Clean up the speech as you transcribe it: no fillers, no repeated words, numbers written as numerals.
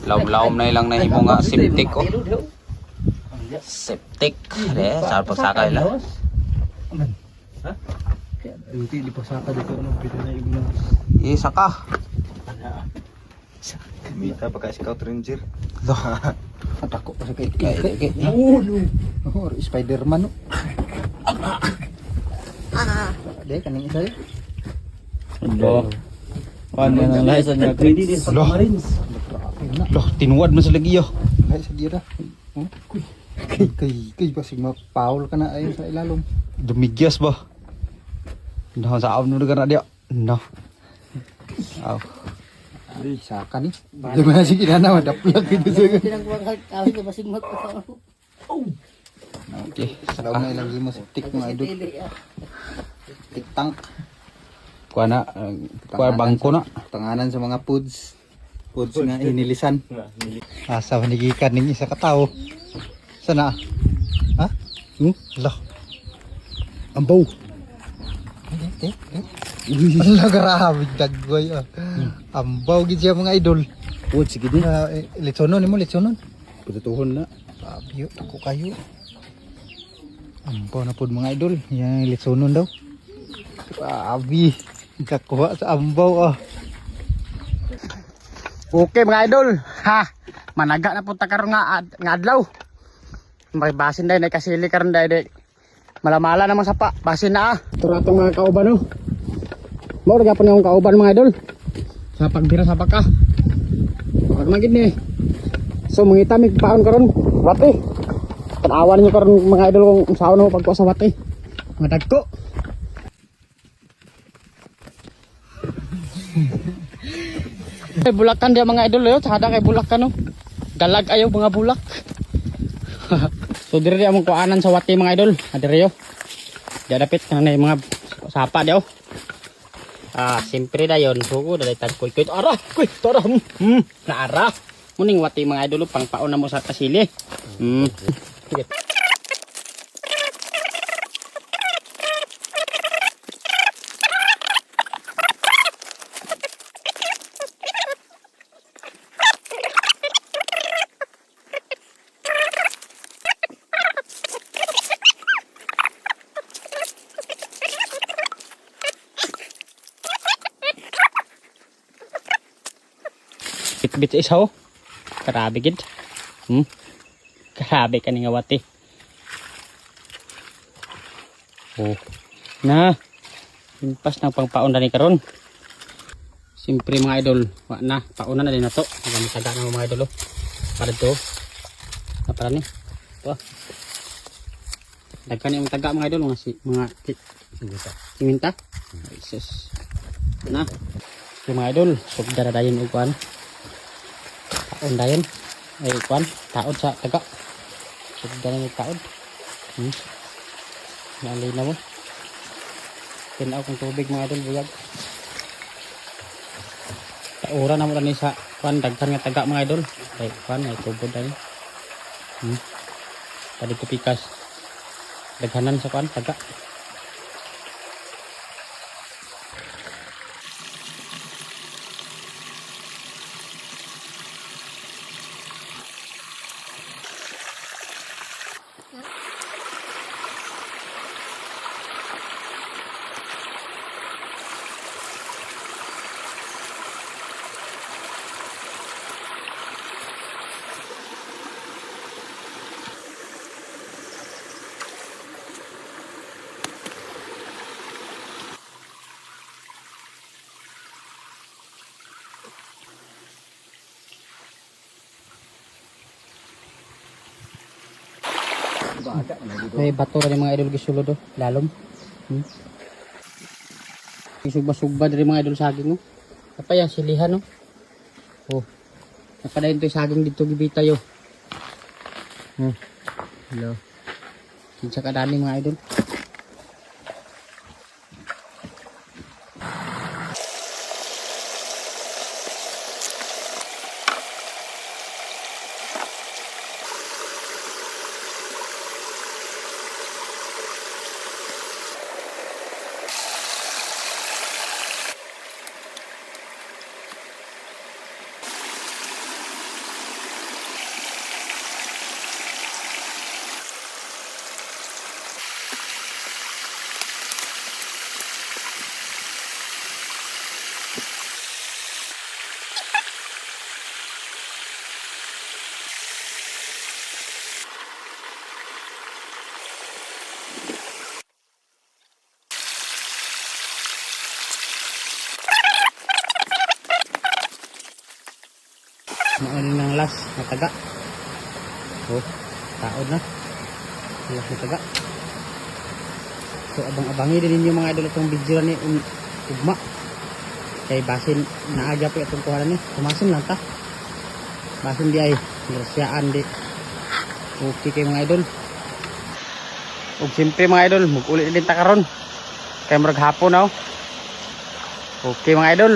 Laom-laom na ilang nahimo nga septic ko. Septic. Saan pagsakay lang. Ha? Hindi pagsaka dito ano pwede na yung Isa ka. Mita pa Scout Ranger. Atako pa sa kay. Oh no. Oh, Spider-Man no. Dek kaning isa. Ando. Paano nang lahi sa nga pwede din sa Marines. Loh, tinuwad man sa lagi yo. Lahi sa gira. Kay pasig ma-foul ka na ayon sa ilalom. Dumigyas ba? Nah, sa na na dia. No. Aw. Ay, saka ni. Di ba sige na na madaplag dito sa. Okay. Sa na ilang gimo sa tik mga idol. Tik tank. Kuha na. Kuha bangko na. Tanganan sa mga foods. Foods nga inilisan. Asa manigikan ning isa ka tawo. Sana? Ha? Lah. Ambaw. Ala grabe dagway ah. Ambaw gid siya mga idol. Oh, sige din. Litsonon nimo litsonon. Pututuhon na. Sabi ako kayo. Ambaw na pud mga idol. Yan litsonon daw. Grabe. Kakuha sa ambaw ah. Okay mga idol, ha. Managa na punta karon nga adlaw. May basin dai na kasili karon dai. Malamala namang sapa, basin na ah. Ito atong mga kauban no. Mo ra gyapon yung kauban mga idol. Sa pagbira sa baka. Pag magid ni. So mangita mig paon karon, wati. Tanawan niyo karon mga idol kung saan mo pagkuha sa wati. Mga dagko. Ay bulakan dia mga idol yo, sada kay bulakan no. Dalag ayo mga bulak. So dire among kuanan sa wati mga idol. Adire yo. Dia dapit kanay mga sapa daw. Simpre dayon sugo dali tag kuy ara, kuy tara. Na ara. Muning wati mga idol pang paon na mo sa kasili. Bit isaw. Karabi gid. Karabi kani nga wati. Oh. Na. Impas nang pangpaon dani karon. Simpre mga idol, wa na pauna na din nato. Ang taga na mga idol. Para to. Para ni. To. Dagkan yung taga mga idol mga siminta. Jesus. Na. Yung mga idol, sugda dayon og kuan. Taon dayon ay kuan taod sa taga sugda na taod nalay na mo tinaw kong tubig mga idol buyag taura na mo ni sa kuan daghan nga taga mga idol ay kuan ay tubod dayon tadi ko pikas daghanan sa kuan taga. May bato rin mga idol gisulod do, lalom. Isugba-sugba rin mga idol saging no. Apa ya silihan no. Oh. Napadayon to saging dito gibita yo. Hello. Kinsa kadani mga idol. Maulin ng las na taga. Oh, taod na. Las na taga. So abang-abangi din ninyo mga idol itong video ni ugma. Kay basin naagya po itong kuhanan ni. Kumasin lang ta. Basin di ay grasyaan di. Okay kay mga idol. Ug siyempre mga idol, mag-uli din ta karon. Kay murag hapon na. Okay mga idol.